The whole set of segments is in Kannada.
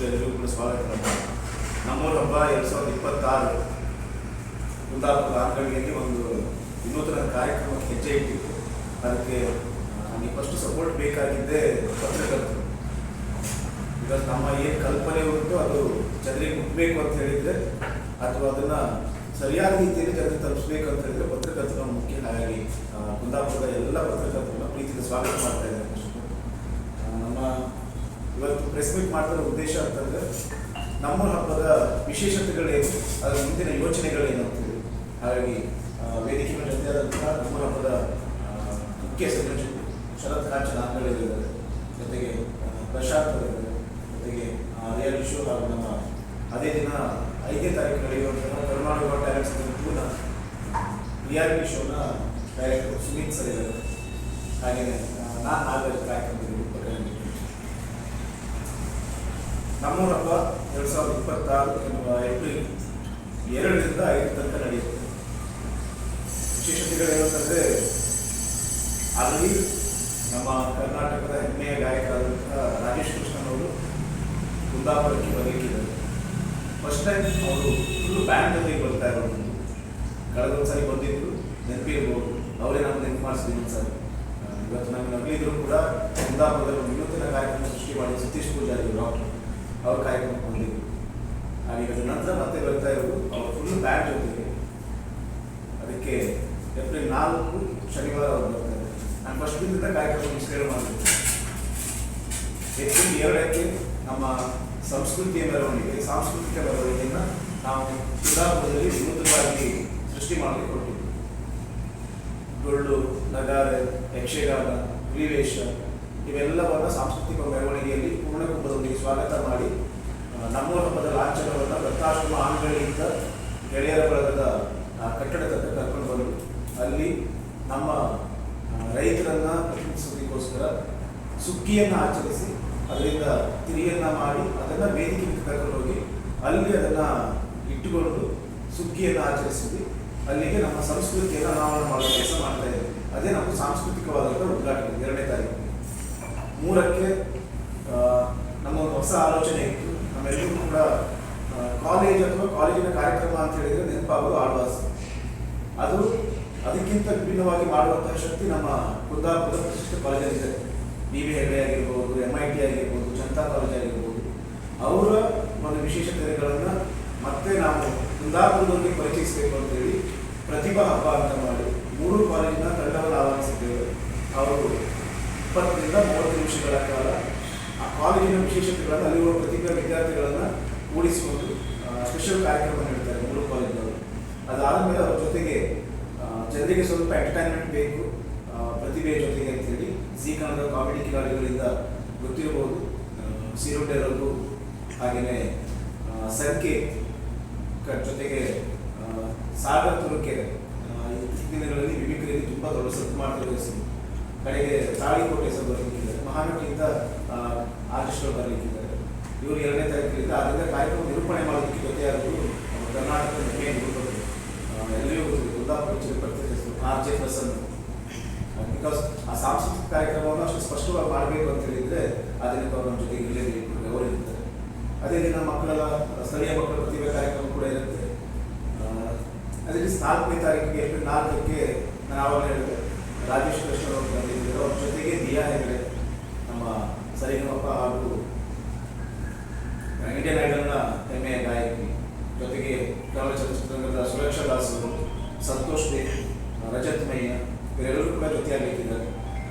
ಎಲ್ಲರಿಗೂ ಕೂಡ ಸ್ವಾಗತ. ನಮ್ಮೂರ ಹಬ್ಬ 2026 ಕುಂದಾಪುರದ ಆಂಗಡಿಯಲ್ಲಿ ಒಂದು ವಿನೂತನ ಕಾರ್ಯಕ್ರಮಕ್ಕೆ ಹೆಜ್ಜೆ ಇಟ್ಟಿತ್ತು. ಅದಕ್ಕೆ ನನಗೆ ಫಸ್ಟ್ ಸಪೋರ್ಟ್ ಬೇಕಾಗಿದ್ದೇ ಪತ್ರಕರ್ತರು. ಬಿಕಾಸ್ ನಮ್ಮ ಏನು ಕಲ್ಪನೆ ಉಂಟು ಅದು ಜನರಿಗೆ ಮುಟ್ಟಬೇಕು ಅಂತ ಹೇಳಿದರೆ ಅಥವಾ ಅದನ್ನು ಸರಿಯಾದ ರೀತಿಯಲ್ಲಿ ಜನರಿಗೆ ತಲುಪಿಸ್ಬೇಕು ಅಂತ ಹೇಳಿದರೆ ಪತ್ರಕರ್ತರು ಮುಖ್ಯ. ಹಾಗಾಗಿ ಕುಂದಾಪುರದ ಎಲ್ಲ ಪತ್ರಕರ್ತರನ್ನ ಪ್ರೀತಿಯಿಂದ ಸ್ವಾಗತ ಮಾಡ್ತಾ ಇದ್ದಾರೆ. ನಮ್ಮ ಇವತ್ತು ಪ್ರೆಸ್ ಮೀಟ್ ಮಾಡ್ತಿರೋ ಉದ್ದೇಶ ಅಂತಂದರೆ ನಮ್ಮೂರ ಹಬ್ಬದ ವಿಶೇಷತೆಗಳೇನು, ಅದರ ಮುಂದಿನ ಯೋಚನೆಗಳೇನು ಅಂತೇಳಿ. ಹಾಗಾಗಿ ವೇದಿಕೆಯ ಜೊತೆಯಾದಂತಹ ನಮ್ಮೂರ ಹಬ್ಬದ ಮುಖ್ಯ ಸಂಯೋಜಕರು ಶರತ್ ಕಾಂಚನ ಆಂಗಡಿಯಲ್ಲಿದ್ದಾರೆ, ಜೊತೆಗೆ ಪ್ರಶಾಂತ್ ಅವರಿದ್ದಾರೆ, ಜೊತೆಗೆ ರಿಯಾಲಿಟಿ ಶೋ ಹಾಗೂ ನಮ್ಮ ಅದೇ ದಿನ 5ನೇ ತಾರೀಕು ನಡೆಯುವಂತಹ ಕರ್ನಾಟಕ ಟ್ಯಾಲೆಂಟ್ಸ್ ಪೂರ್ಣ ರಿಯಾಲಿಟಿ ಶೋನ ಡೈರೆಕ್ಟರ್ ಸುಮಿತ್ ಸರ್ ಇದ್ದಾರೆ. ಹಾಗೆಯೇ ನಾನು ನಾಗರಾಜ್ ಕಾರ್ಯಕ್ರಮದಲ್ಲಿ ಉಪಕರಣೆ. ನಮ್ಮೂರ ಹಬ್ಬ 2026 ಎನ್ನುವ ಏಪ್ರಿಲ್ 2ರಿಂದ 5 ತನಕ ನಡೆಯುತ್ತೆ. ವಿಶೇಷತೆಗಳೇನಂತಂದರೆ ಅಲ್ಲಿ ನಮ್ಮ ಕರ್ನಾಟಕದ ಹೆಮ್ಮೆಯ ಗಾಯಕರಾದಂತಹ ರಾಜೇಶ್ ಕೃಷ್ಣನ್ ಅವರು ಕುಂದಾಪುರಕ್ಕೆ ಬರಲಿಕ್ಕಿದ್ದಾರೆ. ಫಸ್ಟ್ ಟೈಮ್ ಅವರು ಫುಲ್ಲು ಬ್ಯಾಂಡ್ ಜೊತೆಗೆ ಬರ್ತಾ ಇರೋದು. ಕಳೆದ ಒಂದ್ಸರಿ ಬಂದಿದ್ರು, ನೆನಪಿರ್ಬೋದು. ಅವರೇ ನಾವು ನೆನಪು ಮಾಡಿಸಿದ್ವಿ ಒಂದ್ಸರಿ. ಇವತ್ತು ನಮಗೆ ನಗಲಿದ್ರು ಕೂಡ ಕುಂದಾಪುರದಲ್ಲಿ ಒಂದು ವಿನೂತನ ಕಾರ್ಯಕ್ರಮ ಸೃಷ್ಟಿ ಮಾಡಿ ಸತೀಶ್ ಪೂಜಾರಿ ಡಾಕ್ಟರ್ ಅವ್ರ ಕಾರ್ಯಕ್ರಮ ಬಂದಿದ್ರು. ಹಾಗೆ ಅದರ ನಂತರ ಮತ್ತೆ ಬರ್ತಾ ಇರೋದು ಅವ್ರು ಫುಲ್ಲು ಬ್ಯಾಂಡ್ ಜೊತೆಗೆ. ಅದಕ್ಕೆ ಏಪ್ರಿಲ್ 4 ಶನಿವಾರ ಅವರು ಬರ್ತಾರೆ. ನಾನು ಫಸ್ಟ್ ದಿನದಿಂದ ಕಾರ್ಯಕ್ರಮ ಮಿಸ್ಕೇರ್ ಮಾಡಿದ್ದೆ. ಏಪ್ರಿಲ್ 2ಕ್ಕೆ ನಮ್ಮ ಸಂಸ್ಕೃತಿಯ ಮೆರವಣಿಗೆ, ಸಾಂಸ್ಕೃತಿಕ ಮೆರವಣಿಗೆಯನ್ನು ನಾವು ಕುಂದಾಪುರದಲ್ಲಿ ವಿನೂತನವಾಗಿ ಸೃಷ್ಟಿ ಮಾಡಲಿಕ್ಕೆ ಕೊಟ್ಟಿದ್ವಿ. ಡೊಳ್ಳು, ನಗಾರೆ, ಯಕ್ಷಗಾನ, ಹುಲಿವೇಷ ಇವೆಲ್ಲವನ್ನು ಸಾಂಸ್ಕೃತಿಕ ಮೆರವಣಿಗೆಯಲ್ಲಿ ಪೂರ್ಣಕುಂಭದೊಂದಿಗೆ ಸ್ವಾಗತ ಮಾಡಿ ನಮ್ಮೂರ ಹಬ್ಬದ ಲಾಂಛನವನ್ನು ದತ್ತಾಶ್ರಮ ಆಂಗಡಿಯಿಂದ ಗೆಳೆಯರ ಬಳಗದ ಕಟ್ಟಡ ತನಕ ಕರ್ಕೊಂಡು ಬಂದು ಅಲ್ಲಿ ನಮ್ಮ ರೈತರನ್ನು ಪ್ರತಿನಿಧಿಸೋದಕ್ಕೋಸ್ಕರ ಸುಗ್ಗಿಯನ್ನು ಆಚರಿಸಿ ಅದರಿಂದ ತಿರಿಯನ್ನು ಮಾಡಿ ಅದನ್ನು ವೇದಿಕೆಗೆ ಕರ್ಕೊಂಡು ಹೋಗಿ ಅಲ್ಲಿ ಅದನ್ನು ಇಟ್ಟುಕೊಂಡು ಸುಗ್ಗಿಯನ್ನು ಆಚರಿಸಿದ್ವಿ. ಅಲ್ಲಿಗೆ ನಮ್ಮ ಸಂಸ್ಕೃತಿಯನ್ನು ಅನಾವರಣ ಮಾಡೋ ಕೆಲಸ ಮಾಡ್ತಾ ಇದ್ದೀವಿ. ಅದೇ ನಮ್ಮ ಸಾಂಸ್ಕೃತಿಕವಾದಂಥ ಉದ್ಘಾಟನೆ 2ನೇ ತಾರೀಕು. 3ಕ್ಕೆ ನಮ್ಮ ಒಂದು ಹೊಸ ಆಲೋಚನೆ ಇತ್ತು. ನಮ್ಮೆಲ್ಲರೂ ಕೂಡ ಕಾಲೇಜ್ ಅಥವಾ ಕಾಲೇಜಿನ ಕಾರ್ಯಕ್ರಮ ಅಂತ ಹೇಳಿದರೆ ನೆನಪಾಗೋದು ಆಳ್ವಾಸ್. ಅದು ಅದಕ್ಕಿಂತ ವಿಭಿನ್ನವಾಗಿ ಮಾಡುವಂತಹ ಶಕ್ತಿ ನಮ್ಮ ಕುಂದಾಪುರದ ಪ್ರತಿಷ್ಠಿತ ಕಾಲೇಜಲ್ಲಿದೆ. BB ಹೆಗ್ಡೆ ಆಗಿರ್ಬೋದು, MIT ಆಗಿರ್ಬೋದು, ಜನತಾ ಕಾಲೇಜ್ ಆಗಿರ್ಬೋದು. ಅವರ ಒಂದು ವಿಶೇಷತೆಗಳನ್ನು ಮತ್ತೆ ನಾವು ಕುಂದಾಪುರದೊಂದಿಗೆ ಪರಿಚಯಿಸಬೇಕು ಅಂತೇಳಿ ಪ್ರತಿಭಾ ಹಬ್ಬ ಅಂತ ಮಾಡಿ 3 ಕಾಲೇಜಿನ ತಂಡವನ್ನು ಆಹ್ವಾನಿಸಿದ್ದೇವೆ. ಅವರು 20ರಿಂದ 30 ನಿಮಿಷಗಳ ಕಾಲ ಆ ಕಾಲೇಜಿನ ವಿಶೇಷತೆಗಳನ್ನು, ಅಲ್ಲಿರುವ ಪ್ರತಿಭಾ ವಿದ್ಯಾರ್ಥಿಗಳನ್ನು ಕೂಡಿಸಿಕೊಂಡು ಸ್ಪೆಷಲ್ ಕಾರ್ಯಕ್ರಮ ನೀಡ್ತಾರೆ 3 ಕಾಲೇಜಿನವರು. ಅದಾದಮೇಲೆ ಅವ್ರ ಜೊತೆಗೆ ಜನರಿಗೆ ಸ್ವಲ್ಪ ಎಂಟರ್ಟೈನ್ಮೆಂಟ್ ಬೇಕು ಪ್ರತಿಭೆಯ ಜೊತೆಗೆ ಅಂತೇಳಿ ಜೀ ಕನ್ನಡ ಕಾಮಿಡಿ ಕಿಲಾಡಿಗಳಿಂದ ಗೊತ್ತಿರಬಹುದು. ಸಿರೋಟೆ ರಘು, ಹಾಗೆಯೇ ಸಂಕೇತ್, ಜೊತೆಗೆ ಸಾಗರ್ ತುರುಕೆರೆ ದಿನಗಳಲ್ಲಿ ಮಿಮಿಕ್ರಿಯಲ್ಲಿ ತುಂಬ ದೊಡ್ಡ ಸತ್ತು ಮಾಡ್ತಾರೆ. ಕಡೆಗೆ ತಾಳಿಕೋಟೆ ಸರ್ ಬರಲಿಕ್ಕಿದ್ದಾರೆ, ಮಹಾನಟಿಯಿಂದ ಆರ್ಟಿಸ್ಟರು ಬರಲಿಕ್ಕಿದ್ದಾರೆ. ಇವರು 2ನೇ ತಾರೀಕಿನಿಂದ ಅದರಿಂದ ಕಾರ್ಯಕ್ರಮ ನಿರೂಪಣೆ ಮಾಡೋದಕ್ಕೆ ಜೊತೆಯಾದರೂ ಕರ್ನಾಟಕದ ಹೆಮ್ಮೆಯ ನಿರೂಪಕರು ಎಲ್ಲರಿಗೂ ಕುಂದಾಪುರ ಚಿರಪರಿಚಿತ RJ ಪ್ರಸನ್ನ. ಬಿಕಾಸ್ ಆ ಸಾಂಸ್ಕೃತಿಕ ಕಾರ್ಯಕ್ರಮವನ್ನು ಅಷ್ಟು ಸ್ಪಷ್ಟವಾಗಿ ಮಾಡಬೇಕು ಅಂತ ಹೇಳಿದರೆ ಅದಕ್ಕೆ ಅವರು ನಮ್ಮ ಜೊತೆಗೆ ಇರಲೇಬೇಕು, ಅವರಿರ್ತಾರೆ. ಅದೇ ದಿನ ಸ್ಥಳೀಯ ಮಕ್ಕಳ ಪ್ರತಿಭೆ ಕಾರ್ಯಕ್ರಮ ಕೂಡ ಇರುತ್ತೆ. ಅದೇ ರೀತಿ 4ನೇ ತಾರೀಕಿಗೆ ಏಪ್ರಿಲ್ 4ಕ್ಕೆ ನಾನು ಆವಾಗಲೇ ಹೇಳಿದೆ ರಾಜೇಶ್ ಕೃಷ್ಣ ಅವರು ಬಂದಿದ್ದರು. ಅವ್ರ ಜೊತೆಗೆ ದಿಯಾ ಹೆಗ್ಡೆ, ನಮ್ಮ ಸರಿಗಮಪ ಹಾಗೂ ಇಂಡಿಯನ್ ಐಡಲ್ನ ಹೆಮ್ಮೆಯ ಗಾಯಕಿ, ಜೊತೆಗೆ ಕನ್ನಡ ಚಲನಚಿತ್ರರಂಗದ ಸುರಕ್ಷಾ ದಾಸ್ ಅವರು, ಸಂತೋಷ್ ದೇವ್, ರಜತ್ ಮಯ್ಯ ಇವರೆಲ್ಲರೂ ಕೂಡ ಜೊತೆಯಾಗಲಿಕ್ಕಿದ್ದಾರೆ.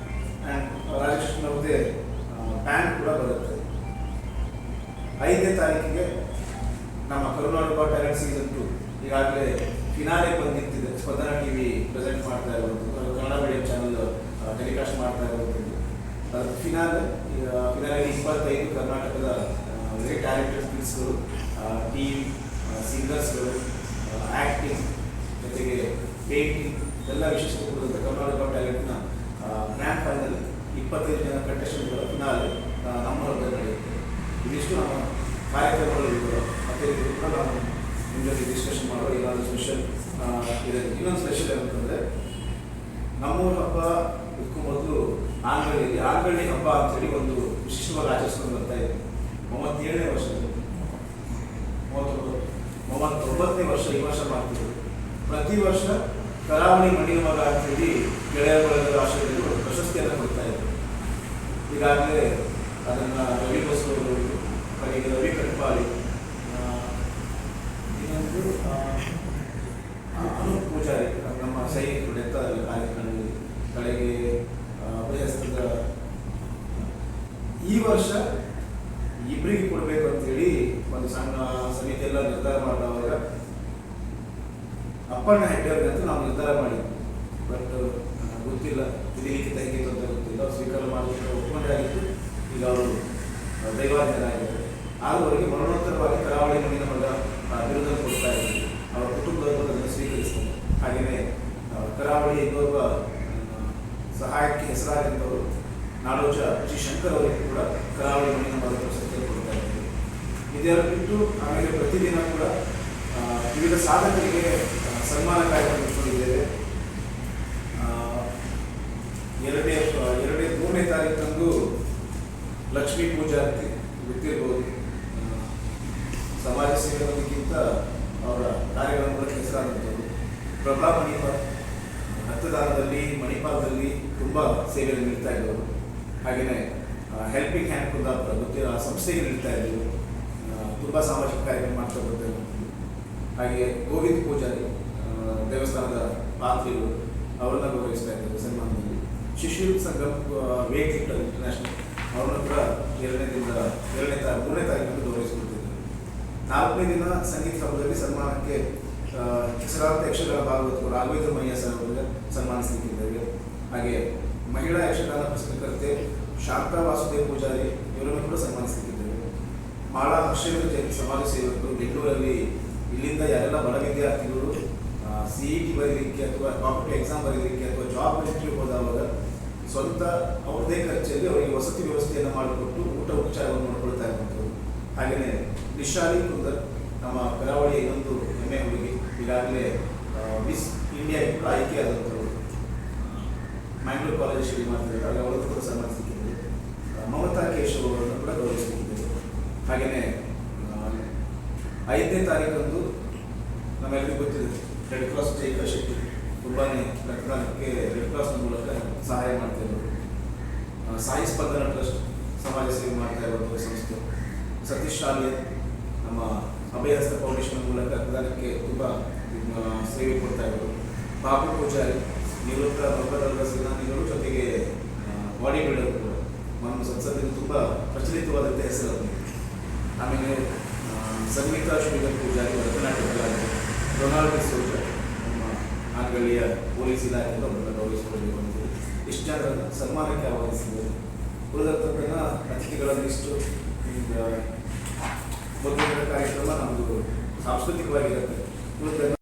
ಆ್ಯಂಡ್ ರಾಜೇಶ್ ಅವ್ರದ್ದೇ ಬ್ಯಾಂಡ್ ಕೂಡ ಬರುತ್ತೆ. 5ನೇ ತಾರೀಕಿಗೆ ನಮ್ಮ ಕರ್ನಾಟಕ ಟ್ಯಾಲೆಂಟ್ ಸೀಸನ್ 2 ಈಗಾಗಲೇ ಫಿನಾಲೆ ಬಂದಿತ್ತಿದೆ. ಸ್ಪಂದನ TV ಪ್ರೆಸೆಂಟ್ ಮಾಡ್ತಾ ಇರೋದು, ಕನ್ನಡ ಮೀಡಿಯಂ ಚಾನಲ್ ಟೆಲಿಕಾಸ್ಟ್ ಮಾಡ್ತಾ ಇರೋದು. ಅದು ಫಿನಾಲೆ 25 ಕರ್ನಾಟಕದ ವೆರಿ ಟ್ಯಾಲೆಂಟೆಡ್ ಸ್ಕಿಲ್ಸ್ಗಳು, TV ಸಿಂಗರ್ಸ್ಗಳು, ಆ್ಯಕ್ಟಿಂಗ್, ಜೊತೆಗೆ ಪೇಂಟಿಂಗ್ ಎಲ್ಲ ವಿಶೇಷತೆ ಕೊಡುವಂಥ ಕರ್ನಾಟಕ ಟ್ಯಾಲೆಂಟ್ನ ಗ್ರ್ಯಾಂಡ್ ಫೈನಲ್ 25 ಜನ ಕಂಟೆಸ್ಟೆಂಟ್ಗಳ ಫಿನಾಲೆ ನಮ್ಮ ಹೊರದಲ್ಲಿ ನಡೆಯುತ್ತೆ. ಇದಿಷ್ಟು ನಮ್ಮ ಕಾರ್ಯಕ್ರಮಗಳು ಇರ್ತವೆ. ಮತ್ತು ಇದು ಕೂಡ ನಾವು ನಿಮ್ಮ ಜೊತೆ ಡಿಸ್ಕಷನ್ ಮಾಡೋ ಏನಾದರೂ ಸ್ಪೆಷಲ್ ಇದೆ. ಇನ್ನೊಂದು ಸ್ಪೆಷಲ್ ಏನಂತಂದರೆ ನಮ್ಮೂರ ಹಬ್ಬ ಇದಕ್ಕೂ ಮೊದಲು ಆಂಗಡಿ ಹಬ್ಬ ಅಂತೇಳಿ ಒಂದು ವಿಶಿಷ್ಟವಾಗಿ ಆಚರಿಸ್ಕೊಂಡು ಬರ್ತಾ ಇದ್ದೀವಿ. 37ನೇ ವರ್ಷದಲ್ಲಿ 9ನೇ ವರ್ಷ ಈ ವರ್ಷ ಮಾಡ್ತಿದ್ರು. ಪ್ರತಿ ವರ್ಷ ಕರಾವಳಿ ಮಣ್ಣಿನ ಮಗ ಅಂತೇಳಿ ಗೆಳೆಯರ ಬಳಗದ ಆಶ್ರಯದಲ್ಲಿ ಒಂದು ಪ್ರಶಸ್ತಿಯನ್ನು ಕೊಡ್ತಾ ಇದ್ರು. ಈಗಾಗಲೇ ಅದನ್ನು ರವಿ ಬಸು ಅವರು, ಕಡೆಗೆ ರವಿ ಕಟ್ಪಾಳಿ, ಇನ್ನೊಂದು ಅನೂಪ್ ಪೂಜಾರಿ, ನಮ್ಮ ಸೈನಿಕರು ಡೆತ್ತ ಕಾರ್ಯಕ್ರಮದಲ್ಲಿ, ಕಡೆಗೆ ಅಭಯಸ್ತದ ಈ ವರ್ಷ ಇಬ್ಬರಿಗೆ ಕೊಡಬೇಕು ಅಂತೇಳಿ ಒಂದು ಸಣ್ಣ ಸಮಿತಿ ಎಲ್ಲ ನಿರ್ಧಾರ ಮಾಡಿದವಾಗ ಅಪ್ಪಣ್ಣ ಹೆಗ್ಡೆ ಅವ್ರಿಗಂತೂ ನಾವು ನಿರ್ಧಾರ ಮಾಡಿದ್ವಿ. ಬಟ್ ಗೊತ್ತಿಲ್ಲ ಇದು ಲಿಖಿತ ಹೇಗಿತ್ತು ಅಂತ ಗೊತ್ತಿಲ್ಲ. ಅವ್ರು ಸ್ವೀಕಾರ ಮಾಡಲಿಕ್ಕೆ ಒಪ್ಕೊಂಡೇ ಆಗಿತ್ತು. ಈಗ ಅವರು ದೈವಾಧೀನರಾಗಿದ್ದಾರೆ. ಆದರೂ ಅವರಿಗೆ ಮರಣೋತ್ತರವಾಗಿ ಕರಾವಳಿ ಮಣ್ಣಿನ ಮಗ ಬಿರುದನ್ನು ಕೊಡ್ತಾ ಇದ್ದೀವಿ. ಅವರ ಕುಟುಂಬದವರು ಅದನ್ನು ಸ್ವೀಕರಿಸ್ತಾರೆ. ಹಾಗೆಯೇ ಕರಾವಳಿ ಇನ್ನೊಬ್ಬ ಸಹಾಯಕ್ಕೆ ಹೆಸರಾಗಿದ್ದವರು ನಾಡೋಜ ಜಿ ಶಂಕರ್ ಅವರಿಗೆ ಕೂಡ ಕರಾವಳಿ ಮಣ್ಣಿನ ಮಗ ಪ್ರಶಸ್ತಿಯನ್ನು ಕೊಡ್ತಾ ಇದ್ದೀವಿ. ಇದೆಲ್ಲ ಬಿಟ್ಟು ಆಮೇಲೆ ಪ್ರತಿದಿನ ಕೂಡ ವಿವಿಧ ಸಾಧಕರಿಗೆ ಸನ್ಮಾನ ಕಾರ್ಯಕ್ರಮ ಇಟ್ಕೊಂಡಿದ್ದೇವೆ. 3ನೇ ತಾರೀಕಂದು ಲಕ್ಷ್ಮೀ ಪೂಜಾ ಅಂತ ಗೊತ್ತಿರ್ಬೋದು. ಸಮಾಜ ಸೇವೆಗಿಂತ ಅವರ ಕಾರ್ಯಗಳ ಮೂಲಕ ಹೆಸರಾದಂಥದ್ದು. ಪ್ರಭಾ ಮಣಿಪಾಲ್ ರಕ್ತದಾನದಲ್ಲಿ ಮಣಿಪಾಲದಲ್ಲಿ ತುಂಬ ಸೇವೆಯನ್ನು ನೀಡ್ತಾ ಇದ್ದವರು. ಹಾಗೆಯೇ ಹೆಲ್ಪಿಂಗ್ ಹ್ಯಾಂಡ್ ಕುಂದಾಪುರ ಗೊತ್ತಿರೋ ಆ ಸಂಸ್ಥೆಗೆ ನೀಡ್ತಾ ಇದ್ದರು. ತುಂಬ ಸಾಮಾಜಿಕ ಕಾರ್ಯಕ್ರಮ ಮಾಡ್ತಾ ಬರ್ತೇವೆ. ಹಾಗೆ ಗೋವಿಂದ್ ಪೂಜಾರಿ ದೇವಸ್ಥಾನದ ಪಾತ್ರಿಗಳು, ಅವರನ್ನು ಗೌರವಿಸ್ತಾ ಇದ್ದಾರೆ ಸನ್ಮಾನದಲ್ಲಿ. Shishir Sangam weight lifter international ಅವ್ರನ್ನ ಕೂಡ 3ನೇ ತಾರೀಕನ್ನು ಗೌರವಿಸಿಕೊಡ್ತಿದ್ದಾರೆ. 4ನೇ ದಿನ ಸಂಗೀತ ಸಭೆಯಲ್ಲಿ ಸನ್ಮಾನಕ್ಕೆ ಹೆಸರಾಂತ ಯಕ್ಷಗಾನ ಭಾಗವತರು ರಾಘವೇಂದ್ರ ಮಯ್ಯ ಸರ್ ಅವರಿಗೆ ಸನ್ಮಾನಿಸಲಿಕ್ಕಿದ್ದೇವೆ. ಹಾಗೆ ಮಹಿಳಾ ಯಕ್ಷಗಾನ ಪ್ರಸಂಗಕರ್ತೆ ಶಾಂತಾ ವಾಸುದೇವ್ ಪೂಜಾರಿ ಇವರನ್ನು ಕೂಡ ಸನ್ಮಾನಿಸಲಿಕ್ಕಿದ್ದೇವೆ. ಮಾಳಾ ಹರ್ಷೇಂದ್ರ ಜೈನ್ ಸಮಾಜ ಸೇವಕರು ಬೆಂಗಳೂರಲ್ಲಿ ಇಲ್ಲಿಂದ ಯಾರೆಲ್ಲ ಬಡ ವಿದ್ಯಾರ್ಥಿಗಳು CET ಬರೀಲಿಕ್ಕೆ ಅಥವಾ ಕಾಂಪಿಟೇಟಿವ್ ಎಕ್ಸಾಮ್ ಬರೀಲಿಕ್ಕೆ ಅಥವಾ ಜಾಬ್ ಇಂಟರ್ವ್ಯೂ ಹೋದಾಗ ಸ್ವಂತ ಅವ್ರದ್ದೇ ಖರ್ಚಲ್ಲಿ ಅವರಿಗೆ ವಸತಿ ವ್ಯವಸ್ಥೆಯನ್ನು ಮಾಡಿಕೊಟ್ಟು ಊಟ ಉಪಚಾರವನ್ನು ಮಾಡಿಕೊಳ್ತಾ ಇರುವಂಥದ್ದು. ಹಾಗೆಯೇ ನಿಶಾಲಿ ಕುಂದರ್ ನಮ್ಮ ಕರಾವಳಿಯ ಇನ್ನೊಂದು ಹೆಮ್ಮೆ ಹುಡುಗಿ, ಈಗಾಗಲೇ ಮಿಸ್ ಇಂಡಿಯಾ ಕೂಡ ಆಯ್ಕೆಯಾದಂಥವ್ರು, ಮ್ಯಾಂಗ್ಳೂರ್ ಕಾಲೇಜಲ್ಲಿ ಮಾಡ್ತಿದ್ದಾರೆ. ಅವರನ್ನು ಕೂಡ ಸನ್ಮಾನಿಸಲಿಕ್ಕಿದ್ದೇವೆ. ಮಮತಾ ಕೇಶವ್ ಅವರನ್ನು ಕೂಡ ಗೌರವಿಸಲಿಕ್ಕಿದ್ದೇವೆ. ಹಾಗೆಯೇ 5ನೇ ತಾರೀಕಂದು ನಮ್ಮೆಲ್ಲರಿಗೂ ಗೊತ್ತಿದೆ ರೆಡ್ ಕ್ರಾಸ್ ಜೈಕ ಶೆಟ್ಟಿ ತುಂಬಾ ರಕ್ತದಾನಕ್ಕೆ ರೆಡ್ ಕ್ರಾಸ್ನ ಮೂಲಕ ಸಹಾಯ ಮಾಡ್ತಾ ಇರೋರು. ಸಾಯಿ ಸ್ಪಂದನ ಟ್ರಸ್ಟ್ ಸಮಾಜ ಸೇವೆ ಮಾಡ್ತಾ ಇರುವಂಥ ಸಂಸ್ಥೆ. ಸತೀಶ್ ಶಾಲೆ ನಮ್ಮ ಅಭಯಹಸ್ತ ಫೌಂಡೇಶನ್ ಮೂಲಕ ರಕ್ತದಾನಕ್ಕೆ ತುಂಬ ಸೇವೆ ಕೊಡ್ತಾ ಇರೋರು. ಬಾಬು ಪೂಜಾರಿ ನಿವೃತ್ತ ನೌಕರರ ಸೇನಾನಿಗಳು, ಜೊತೆಗೆ ಬಾಡಿ ಬಿಲ್ಡರ್ ಕೂಡ ನಮ್ಮ ಸಂಸದಲ್ಲಿ ತುಂಬ ಪ್ರಚಲಿತವಾದಂಥ ಹೆಸರು. ಆಮೇಲೆ ಸಂಗೀತಾ ಶ್ರೀಧರ್ ಪೂಜಾರಿ ಭರತನಾಟ್ಯ ಕಲಾವಿದರು. ರೊನಾಲ್ಡ್ ಸೋಜಾ ನಮ್ಮ ಆಂಗಳ್ಳಿಯ ಪೊಲೀಸ್ ಇಲಾಖೆಯಿಂದ ಅವರನ್ನು ಗೌರವಿಸಿಕೊಳ್ಳಬೇಕು ಅಂತೇಳಿ ಇಷ್ಟು ಜನರನ್ನು ಸನ್ಮಾನಕ್ಕೆ ಆಹ್ವಾನಿಸಿದ್ದಾರೆ. ಉಳಿದಂಥದ್ದನ್ನು ಅತಿಥಿಗಳನ್ನು ಇಷ್ಟು ಮೊದಲಿನ ಕಾರ್ಯಕ್ರಮ ನಮ್ಮದು ಸಾಂಸ್ಕೃತಿಕವಾಗಿರುತ್ತೆ.